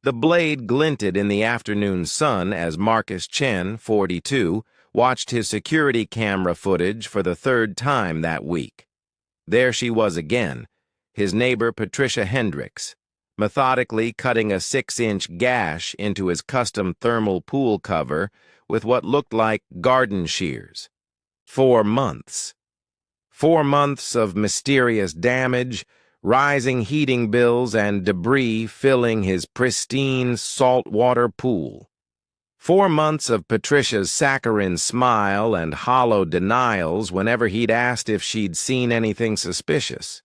The blade glinted in the afternoon sun as Marcus Chen, 42, watched his security camera footage for the third time that week. There she was again, his neighbor Patricia Hendricks, methodically cutting a 6-inch gash into his custom thermal pool cover with what looked like garden shears. 4 months. 4 months of mysterious damage, rising heating bills, and debris filling his pristine saltwater pool. 4 months of Patricia's saccharine smile and hollow denials whenever he'd asked if she'd seen anything suspicious.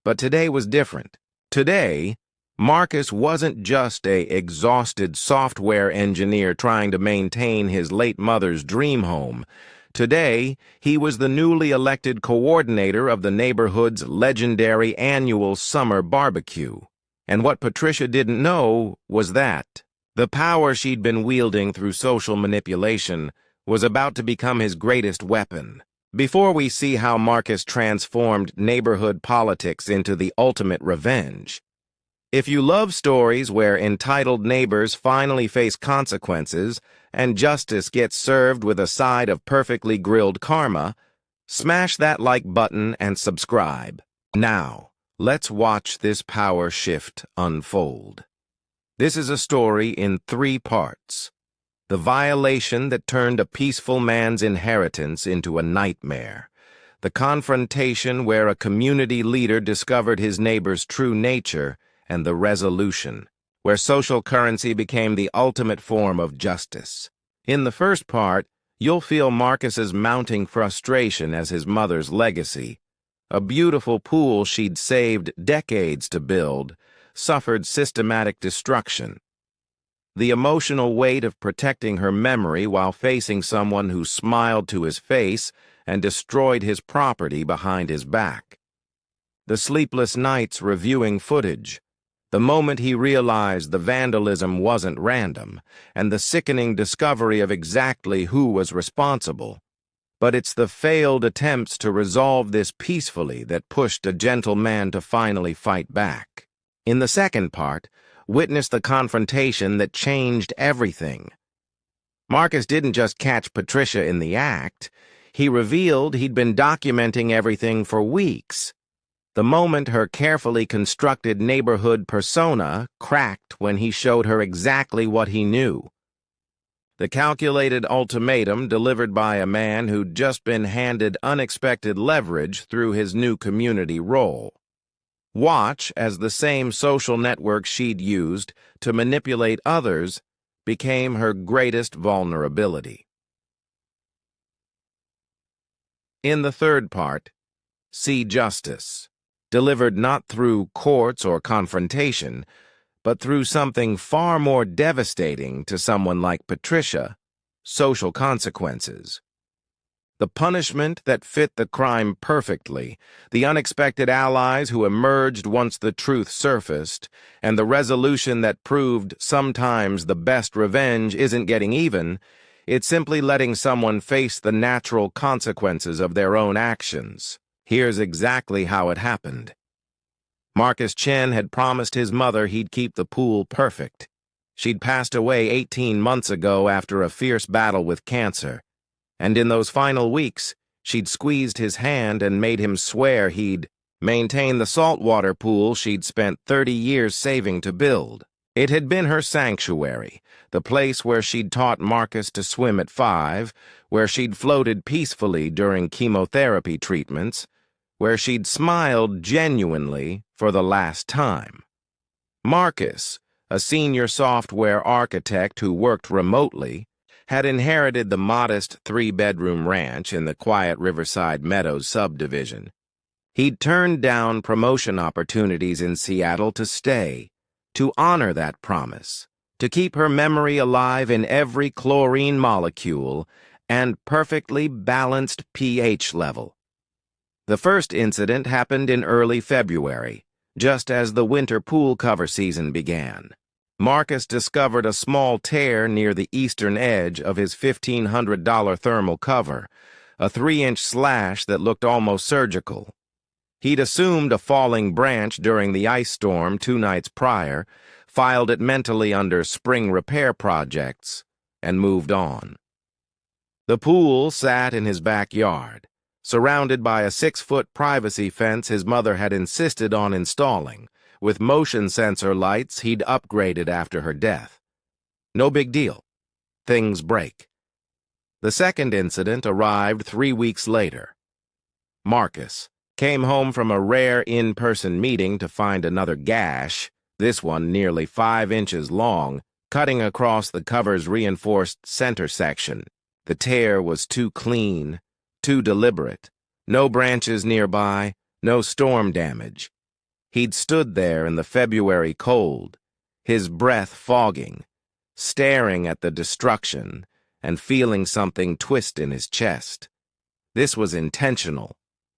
But today was different. Today, Marcus wasn't just an exhausted software engineer trying to maintain his late mother's dream home. Today, he was the newly elected coordinator of the neighborhood's legendary annual summer barbecue. And what Patricia didn't know was that the power she'd been wielding through social manipulation was about to become his greatest weapon. Before we see how Marcus transformed neighborhood politics into the ultimate revenge, if you love stories where entitled neighbors finally face consequences and justice gets served with a side of perfectly grilled karma, smash that like button and subscribe. Now, let's watch this power shift unfold. This is a story in 3 parts. The violation that turned a peaceful man's inheritance into a nightmare. The confrontation where a community leader discovered his neighbor's true nature, and the resolution, where social currency became the ultimate form of justice. In the first part, you'll feel Marcus's mounting frustration as his mother's legacy, a beautiful pool she'd saved decades to build, suffered systematic destruction. The emotional weight of protecting her memory while facing someone who smiled to his face and destroyed his property behind his back. The sleepless nights reviewing footage, the moment he realized the vandalism wasn't random, and the sickening discovery of exactly who was responsible. But it's the failed attempts to resolve this peacefully that pushed a gentle man to finally fight back. In the second part, witness the confrontation that changed everything. Marcus didn't just catch Patricia in the act. He revealed he'd been documenting everything for weeks. The moment her carefully constructed neighborhood persona cracked when he showed her exactly what he knew. The calculated ultimatum delivered by a man who'd just been handed unexpected leverage through his new community role. Watch as the same social network she'd used to manipulate others became her greatest vulnerability. In the third part, see justice, delivered not through courts or confrontation, but through something far more devastating to someone like Patricia, social consequences. The punishment that fit the crime perfectly, the unexpected allies who emerged once the truth surfaced, and the resolution that proved sometimes the best revenge isn't getting even, it's simply letting someone face the natural consequences of their own actions. Here's exactly how it happened. Marcus Chen had promised his mother he'd keep the pool perfect. She'd passed away 18 months ago after a fierce battle with cancer. And in those final weeks, she'd squeezed his hand and made him swear he'd maintain the saltwater pool she'd spent 30 years saving to build. It had been her sanctuary, the place where she'd taught Marcus to swim at 5, where she'd floated peacefully during chemotherapy treatments, where she'd smiled genuinely for the last time. Marcus, a senior software architect who worked remotely, had inherited the modest 3-bedroom ranch in the quiet Riverside Meadows subdivision. He'd turned down promotion opportunities in Seattle to stay, to honor that promise, to keep her memory alive in every chlorine molecule and perfectly balanced pH level. The first incident happened in early February, just as the winter pool cover season began. Marcus discovered a small tear near the eastern edge of his $1,500 thermal cover, a 3-inch slash that looked almost surgical. He'd assumed a falling branch during the ice storm 2 nights prior, filed it mentally under spring repair projects, and moved on. The pool sat in his backyard, surrounded by a 6-foot privacy fence his mother had insisted on installing, with motion sensor lights he'd upgraded after her death. No big deal. Things break. The second incident arrived 3 weeks later. Marcus came home from a rare in-person meeting to find another gash, this one nearly 5 inches long, cutting across the cover's reinforced center section. The tear was too clean, too deliberate. No branches nearby, no storm damage. He'd stood there in the February cold, his breath fogging, staring at the destruction and feeling something twist in his chest. This was intentional.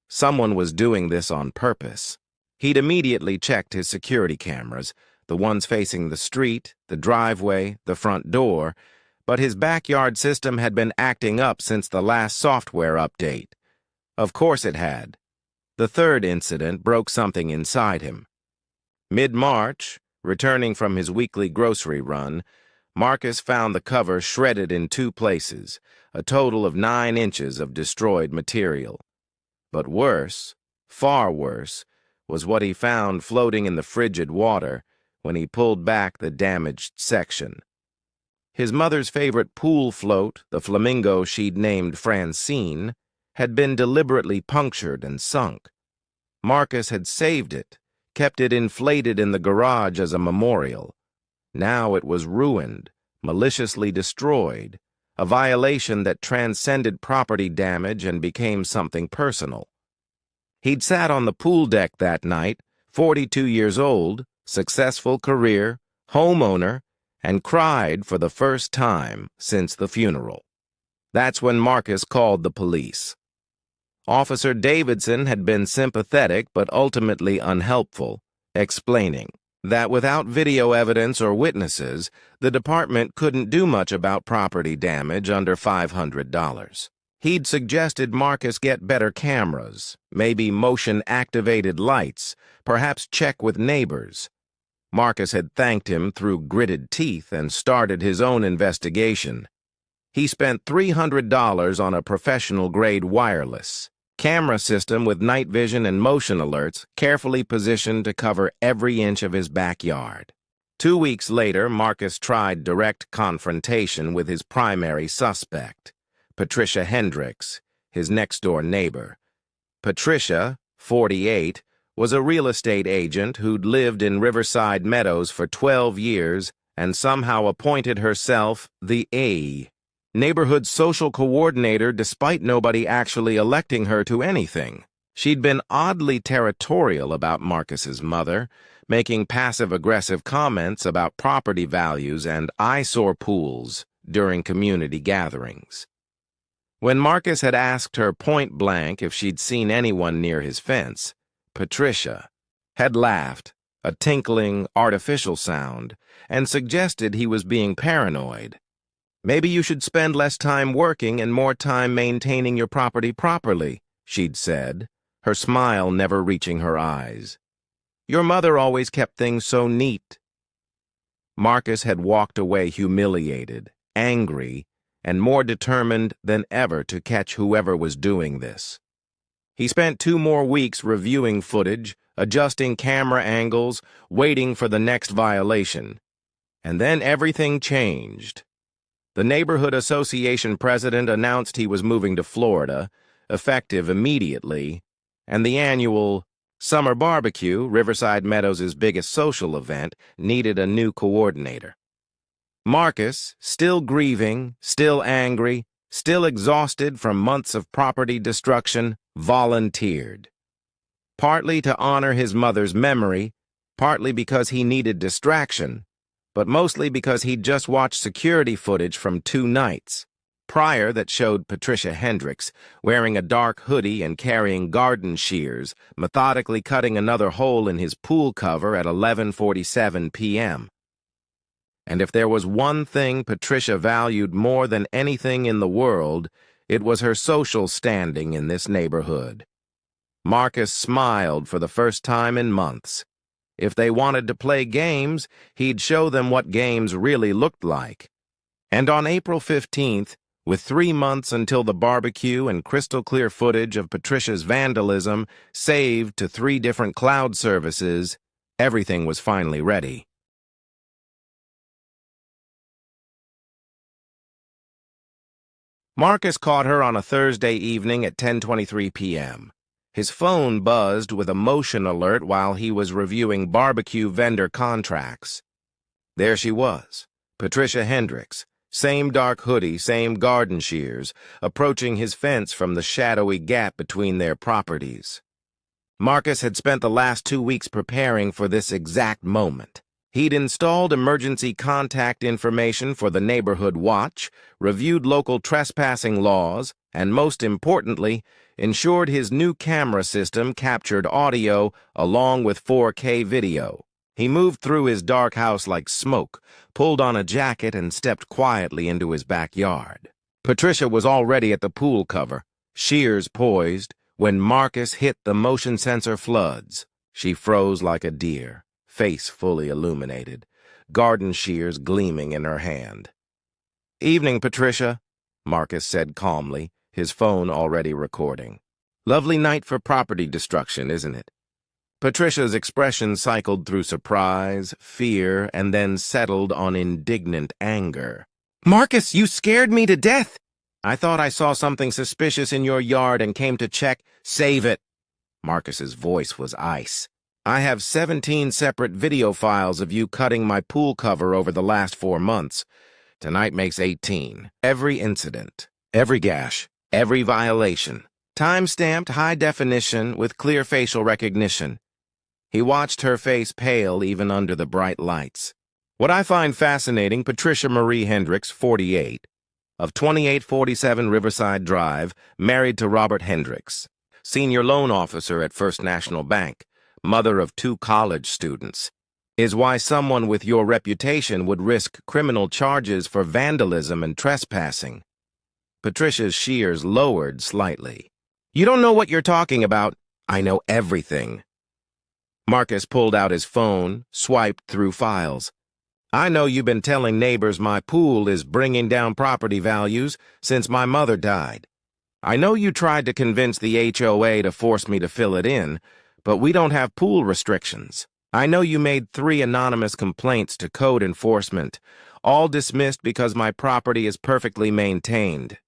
Someone was doing this on purpose. He'd immediately checked his security cameras, the ones facing the street, the driveway, the front door, but his backyard system had been acting up since the last software update. Of course it had. The third incident broke something inside him. Mid-March, returning from his weekly grocery run, Marcus found the cover shredded in 2 places, a total of 9 inches of destroyed material. But worse, far worse, was what he found floating in the frigid water when he pulled back the damaged section. His mother's favorite pool float, the flamingo she'd named Francine, had been deliberately punctured and sunk. Marcus had saved it, kept it inflated in the garage as a memorial. Now it was ruined, maliciously destroyed, a violation that transcended property damage and became something personal. He'd sat on the pool deck that night, 42 years old, successful career, homeowner, and cried for the first time since the funeral. That's when Marcus called the police. Officer Davidson had been sympathetic but ultimately unhelpful, explaining that without video evidence or witnesses, the department couldn't do much about property damage under $500. He'd suggested Marcus get better cameras, maybe motion-activated lights, perhaps check with neighbors. Marcus had thanked him through gritted teeth and started his own investigation. He spent $300 on a professional-grade wireless camera system with night vision and motion alerts carefully positioned to cover every inch of his backyard. 2 weeks later, Marcus tried direct confrontation with his primary suspect, Patricia Hendricks, his next-door neighbor. Patricia, 48, was a real estate agent who'd lived in Riverside Meadows for 12 years and somehow appointed herself the neighborhood social coordinator despite nobody actually electing her to anything. She'd been oddly territorial about Marcus's mother, making passive-aggressive comments about property values and eyesore pools during community gatherings. When Marcus had asked her point-blank if she'd seen anyone near his fence, Patricia had laughed, a tinkling, artificial sound, and suggested he was being paranoid. "Maybe you should spend less time working and more time maintaining your property properly," she'd said, her smile never reaching her eyes. "Your mother always kept things so neat." Marcus had walked away humiliated, angry, and more determined than ever to catch whoever was doing this. He spent 2 more weeks reviewing footage, adjusting camera angles, waiting for the next violation. And then everything changed. The Neighborhood Association president announced he was moving to Florida, effective immediately, and the annual Summer Barbecue, Riverside Meadows' biggest social event, needed a new coordinator. Marcus, still grieving, still angry, still exhausted from months of property destruction, volunteered. Partly to honor his mother's memory, partly because he needed distraction, but mostly because he'd just watched security footage from 2 nights prior that showed Patricia Hendricks wearing a dark hoodie and carrying garden shears, methodically cutting another hole in his pool cover at 11:47 p.m. And if there was one thing Patricia valued more than anything in the world, it was her social standing in this neighborhood. Marcus smiled for the first time in months. If they wanted to play games, he'd show them what games really looked like. And on April 15th, with 3 months until the barbecue and crystal-clear footage of Patricia's vandalism saved to 3 different cloud services, everything was finally ready. Marcus caught her on a Thursday evening at 10:23 p.m. His phone buzzed with a motion alert while he was reviewing barbecue vendor contracts. There she was, Patricia Hendricks, same dark hoodie, same garden shears, approaching his fence from the shadowy gap between their properties. Marcus had spent the last 2 weeks preparing for this exact moment. He'd installed emergency contact information for the neighborhood watch, reviewed local trespassing laws, and most importantly, ensured his new camera system captured audio along with 4K video. He moved through his dark house like smoke, pulled on a jacket, and stepped quietly into his backyard. Patricia was already at the pool cover, shears poised, when Marcus hit the motion sensor floods. She froze like a deer, face fully illuminated, garden shears gleaming in her hand. "Evening, Patricia," Marcus said calmly, his phone already recording. "Lovely night for property destruction, isn't it?" Patricia's expression cycled through surprise, fear, and then settled on indignant anger. "Marcus, you scared me to death! I thought I saw something suspicious in your yard and came to check. Save it!" Marcus's voice was ice. "I have 17 separate video files of you cutting my pool cover over the last 4 months. Tonight makes 18. Every incident, every gash, every violation. Time-stamped, high definition, with clear facial recognition." He watched her face pale even under the bright lights. "What I find fascinating, Patricia Marie Hendricks, 48, of 2847 Riverside Drive, married to Robert Hendricks, senior loan officer at First National Bank, mother of 2 college students, is why someone with your reputation would risk criminal charges for vandalism and trespassing." Patricia's shears lowered slightly. "You don't know what you're talking about." "I know everything." Marcus pulled out his phone, swiped through files. "I know you've been telling neighbors my pool is bringing down property values since my mother died. I know you tried to convince the HOA to force me to fill it in, but we don't have pool restrictions. I know you made 3 anonymous complaints to code enforcement, all dismissed because my property is perfectly maintained."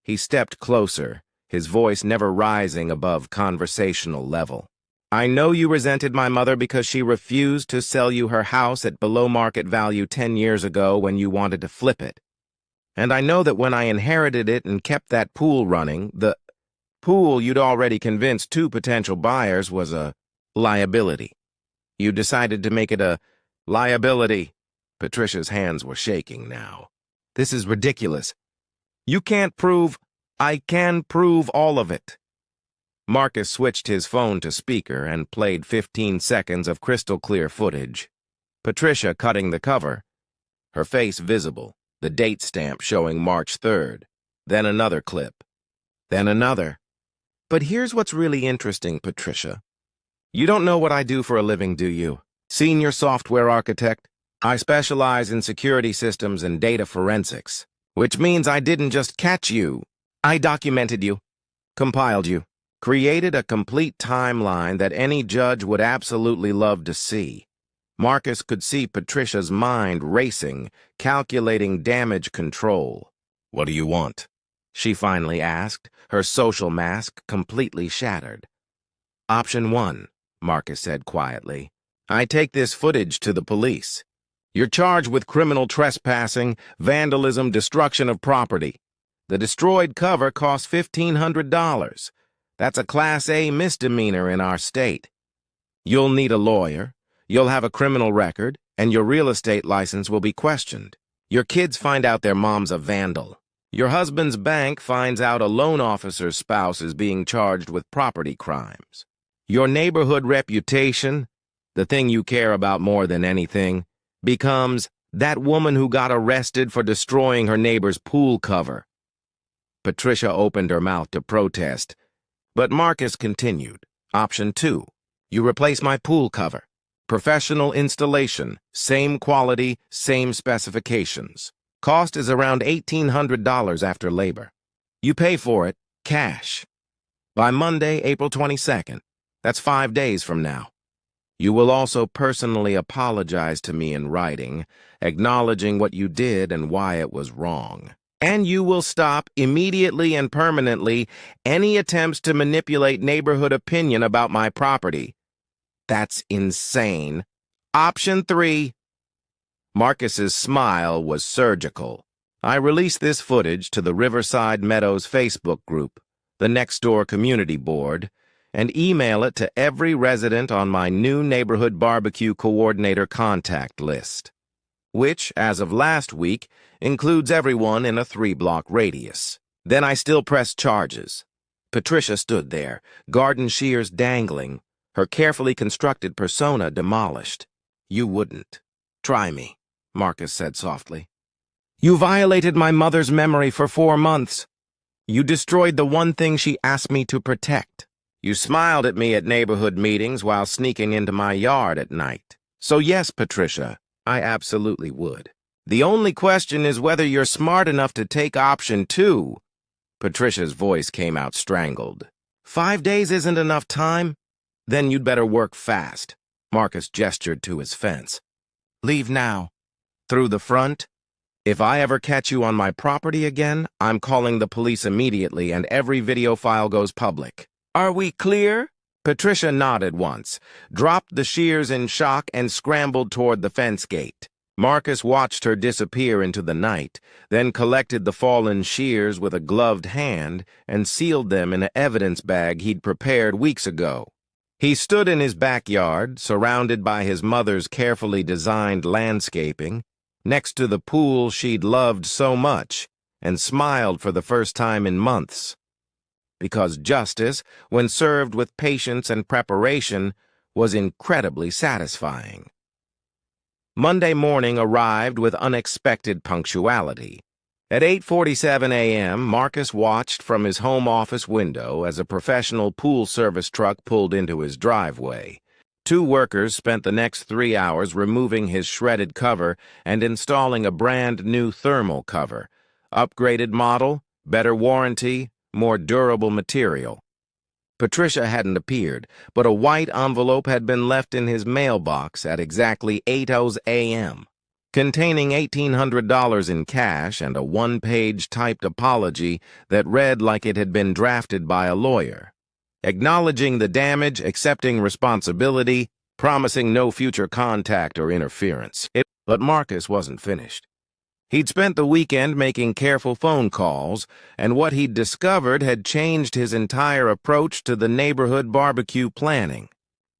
He stepped closer, his voice never rising above conversational level. "I know you resented my mother because she refused to sell you her house at below market value 10 years ago when you wanted to flip it. And I know that when I inherited it and kept that pool running, the pool you'd already convinced 2 potential buyers was a liability. You decided to make it a liability." Patricia's hands were shaking now. "This is ridiculous. You can't prove—" "I can prove all of it." Marcus switched his phone to speaker and played 15 seconds of crystal-clear footage. Patricia cutting the cover, her face visible, the date stamp showing March 3rd. Then another clip. Then another. "But here's what's really interesting, Patricia. You don't know what I do for a living, do you? Senior software architect. I specialize in security systems and data forensics, which means I didn't just catch you. I documented you, compiled you, created a complete timeline that any judge would absolutely love to see." Marcus could see Patricia's mind racing, calculating damage control. "What do you want?" she finally asked, her social mask completely shattered. "Option 1, Marcus said quietly. "I take this footage to the police. You're charged with criminal trespassing, vandalism, destruction of property. The destroyed cover costs $1,500. That's a Class A misdemeanor in our state. You'll need a lawyer, you'll have a criminal record, and your real estate license will be questioned. Your kids find out their mom's a vandal. Your husband's bank finds out a loan officer's spouse is being charged with property crimes. Your neighborhood reputation, the thing you care about more than anything, becomes that woman who got arrested for destroying her neighbor's pool cover." Patricia opened her mouth to protest, but Marcus continued. "Option 2, you replace my pool cover. Professional installation, same quality, same specifications. Cost is around $1,800 after labor. You pay for it, cash. By Monday, April 22nd. That's 5 days from now. You will also personally apologize to me in writing, acknowledging what you did and why it was wrong. And you will stop immediately and permanently any attempts to manipulate neighborhood opinion about my property. That's insane. Option 3. Marcus's smile was surgical. I released this footage to the Riverside Meadows Facebook group, the Nextdoor Community Board, and email it to every resident on my new Neighborhood BBQ Coordinator contact list, which, as of last week, includes everyone in a 3-block radius. Then I still pressed charges. Patricia stood there, garden shears dangling, her carefully constructed persona demolished. You wouldn't. Try me, Marcus said softly. You violated my mother's memory for 4 months. You destroyed the one thing she asked me to protect. You smiled at me at neighborhood meetings while sneaking into my yard at night. So yes, Patricia, I absolutely would. The only question is whether you're smart enough to take option 2. Patricia's voice came out strangled. 5 days isn't enough time? Then you'd better work fast. Marcus gestured to his fence. Leave now. Through the front? If I ever catch you on my property again, I'm calling the police immediately and every video file goes public. Are we clear? Patricia nodded once, dropped the shears in shock, and scrambled toward the fence gate. Marcus watched her disappear into the night, then collected the fallen shears with a gloved hand and sealed them in an evidence bag he'd prepared weeks ago. He stood in his backyard, surrounded by his mother's carefully designed landscaping, next to the pool she'd loved so much, and smiled for the first time in months. Because justice, when served with patience and preparation, was incredibly satisfying. Monday morning arrived with unexpected punctuality. At 8:47 a.m., Marcus watched from his home office window as a professional pool service truck pulled into his driveway. 2 workers spent the next 3 hours removing his shredded cover and installing a brand new thermal cover. Upgraded model, better warranty, more durable material. Patricia hadn't appeared, but a white envelope had been left in his mailbox at exactly 8:00 a.m., containing $1,800 in cash and a 1-page typed apology that read like it had been drafted by a lawyer, acknowledging the damage, accepting responsibility, promising no future contact or interference. But Marcus wasn't finished. He'd spent the weekend making careful phone calls, and what he'd discovered had changed his entire approach to the neighborhood barbecue planning.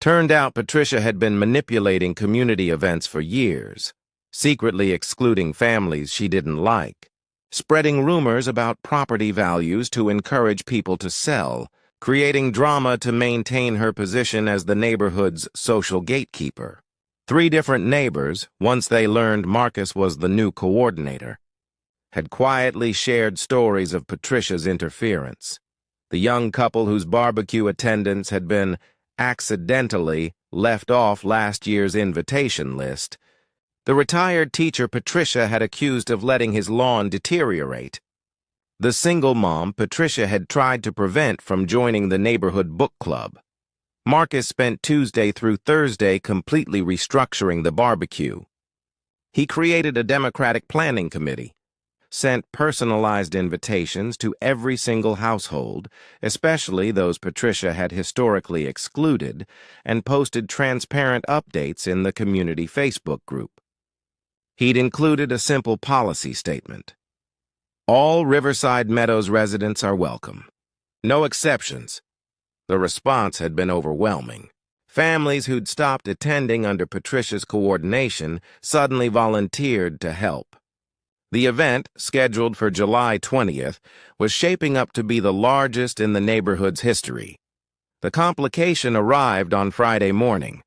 Turned out Patricia had been manipulating community events for years, secretly excluding families she didn't like, spreading rumors about property values to encourage people to sell, creating drama to maintain her position as the neighborhood's social gatekeeper. 3 different neighbors, once they learned Marcus was the new coordinator, had quietly shared stories of Patricia's interference. The young couple whose barbecue attendance had been accidentally left off last year's invitation list. The retired teacher Patricia had accused of letting his lawn deteriorate. The single mom Patricia had tried to prevent from joining the neighborhood book club. Marcus spent Tuesday through Thursday completely restructuring the barbecue. He created a democratic planning committee, sent personalized invitations to every single household, especially those Patricia had historically excluded, and posted transparent updates in the community Facebook group. He'd included a simple policy statement. All Riverside Meadows residents are welcome. No exceptions. The response had been overwhelming. Families who'd stopped attending under Patricia's coordination suddenly volunteered to help. The event, scheduled for July 20th, was shaping up to be the largest in the neighborhood's history. The complication arrived on Friday morning.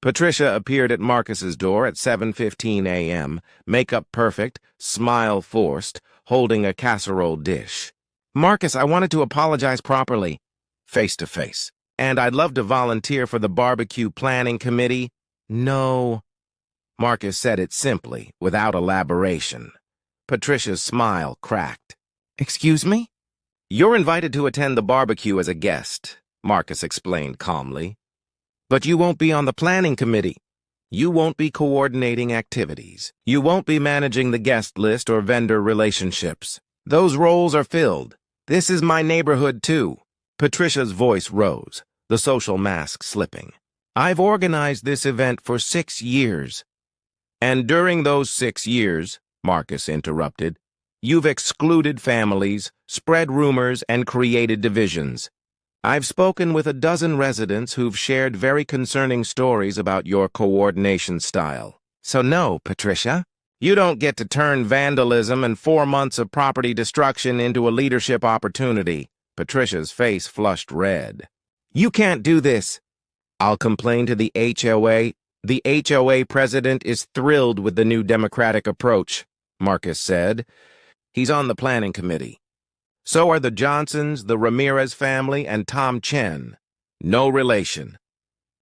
Patricia appeared at Marcus's door at 7:15 a.m., makeup perfect, smile forced, holding a casserole dish. Marcus, I wanted to apologize properly. Face to face. And I'd love to volunteer for the barbecue planning committee. No. Marcus said it simply, without elaboration. Patricia's smile cracked. Excuse me? You're invited to attend the barbecue as a guest, Marcus explained calmly. But you won't be on the planning committee. You won't be coordinating activities. You won't be managing the guest list or vendor relationships. Those roles are filled. This is my neighborhood, too. Patricia's voice rose, the social mask slipping. I've organized this event for 6 years. And during those 6 years, Marcus interrupted, you've excluded families, spread rumors, and created divisions. I've spoken with a dozen residents who've shared very concerning stories about your coordination style. So no, Patricia, you don't get to turn vandalism and 4 months of property destruction into a leadership opportunity. Patricia's face flushed red. You can't do this. I'll complain to the HOA. The HOA president is thrilled with the new democratic approach, Marcus said. He's on the planning committee. So are the Johnsons, the Ramirez family, and Tom Chen. No relation.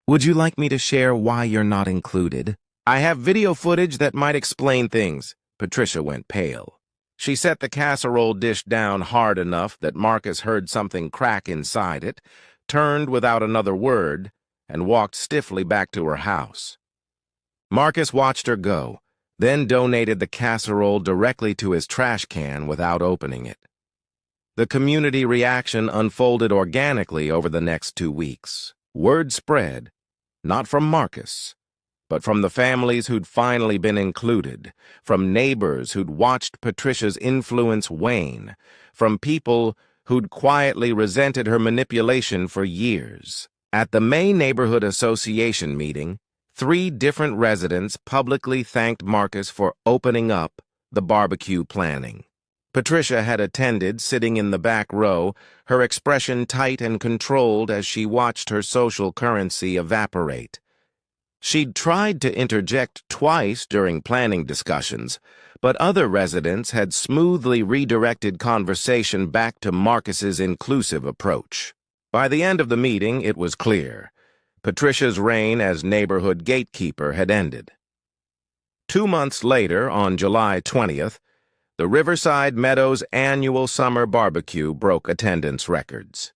Would you like me to share why you're not included? I have video footage that might explain things. Patricia went pale. She set the casserole dish down hard enough that Marcus heard something crack inside it, turned without another word, and walked stiffly back to her house. Marcus watched her go, then donated the casserole directly to his trash can without opening it. The community reaction unfolded organically over the next 2 weeks. Word spread, not from Marcus, but from the families who'd finally been included, from neighbors who'd watched Patricia's influence wane, from people who'd quietly resented her manipulation for years. At the May Neighborhood Association meeting, 3 different residents publicly thanked Marcus for opening up the barbecue planning. Patricia had attended, sitting in the back row, her expression tight and controlled as she watched her social currency evaporate. She'd tried to interject twice during planning discussions, but other residents had smoothly redirected conversation back to Marcus's inclusive approach. By the end of the meeting, it was clear. Patricia's reign as neighborhood gatekeeper had ended. 2 months later, on July 20th, the Riverside Meadows annual summer barbecue broke attendance records.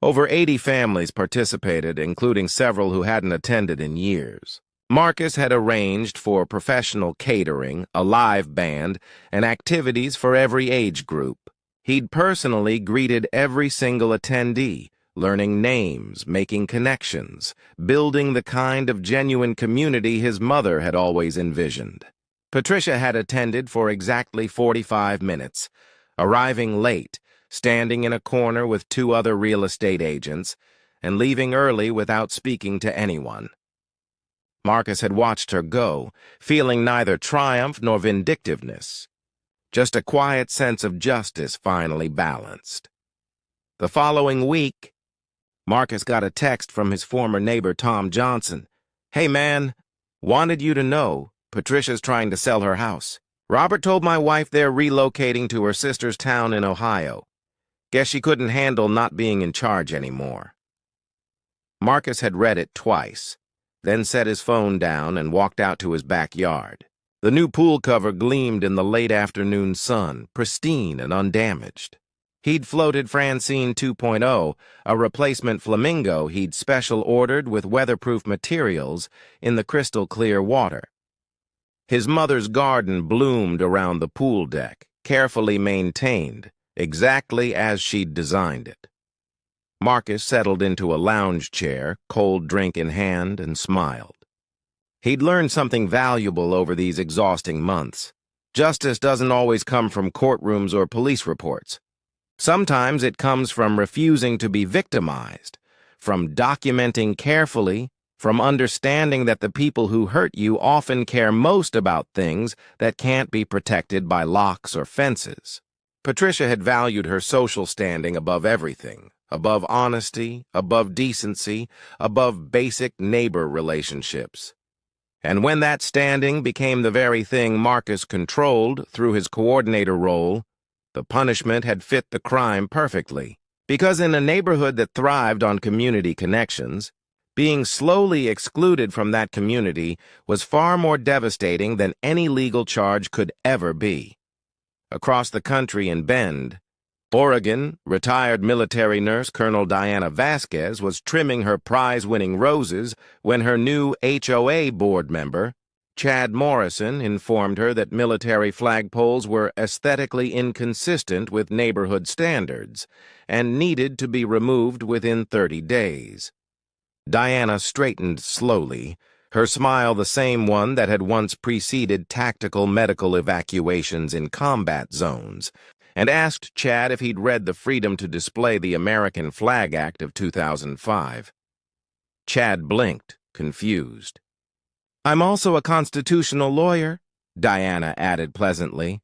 Over 80 families participated, including several who hadn't attended in years. Marcus had arranged for professional catering, a live band, and activities for every age group. He'd personally greeted every single attendee, learning names, making connections, building the kind of genuine community his mother had always envisioned. Patricia had attended for exactly 45 minutes, arriving late, standing in a corner with 2 other real estate agents, and leaving early without speaking to anyone. Marcus had watched her go, feeling neither triumph nor vindictiveness, just a quiet sense of justice finally balanced. The following week, Marcus got a text from his former neighbor Tom Johnson. Hey man, wanted you to know, Patricia's trying to sell her house. Robert told my wife they're relocating to her sister's town in Ohio. Guess she couldn't handle not being in charge anymore. Marcus had read it twice, then set his phone down and walked out to his backyard. The new pool cover gleamed in the late afternoon sun, pristine and undamaged. He'd floated Francine 2.0, a replacement flamingo he'd special ordered with weatherproof materials, in the crystal clear water. His mother's garden bloomed around the pool deck, carefully maintained, exactly as she'd designed it. Marcus settled into a lounge chair, cold drink in hand, and smiled. He'd learned something valuable over these exhausting months. Justice doesn't always come from courtrooms or police reports. Sometimes it comes from refusing to be victimized, from documenting carefully, from understanding that the people who hurt you often care most about things that can't be protected by locks or fences. Patricia had valued her social standing above everything, above honesty, above decency, above basic neighbor relationships. And when that standing became the very thing Marcus controlled through his coordinator role, the punishment had fit the crime perfectly. Because in a neighborhood that thrived on community connections, Being slowly excluded from that community was far more devastating than any legal charge could ever be. Across the country in Bend, Oregon, retired military nurse Colonel Diana Vasquez was trimming her prize-winning roses when her new HOA board member, Chad Morrison, informed her that military flagpoles were aesthetically inconsistent with neighborhood standards and needed to be removed within 30 days. Diana straightened slowly, her smile the same one that had once preceded tactical medical evacuations in combat zones, and asked Chad if he'd read the Freedom to Display the American Flag Act of 2005. Chad blinked, confused. "I'm also a constitutional lawyer," Diana added pleasantly,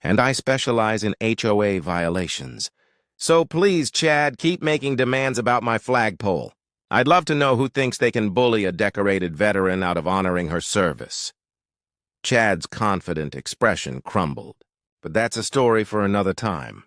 "and I specialize in HOA violations. So please, Chad, keep making demands about my flagpole. I'd love to know who thinks they can bully a decorated veteran out of honoring her service." Chad's confident expression crumbled. But that's a story for another time.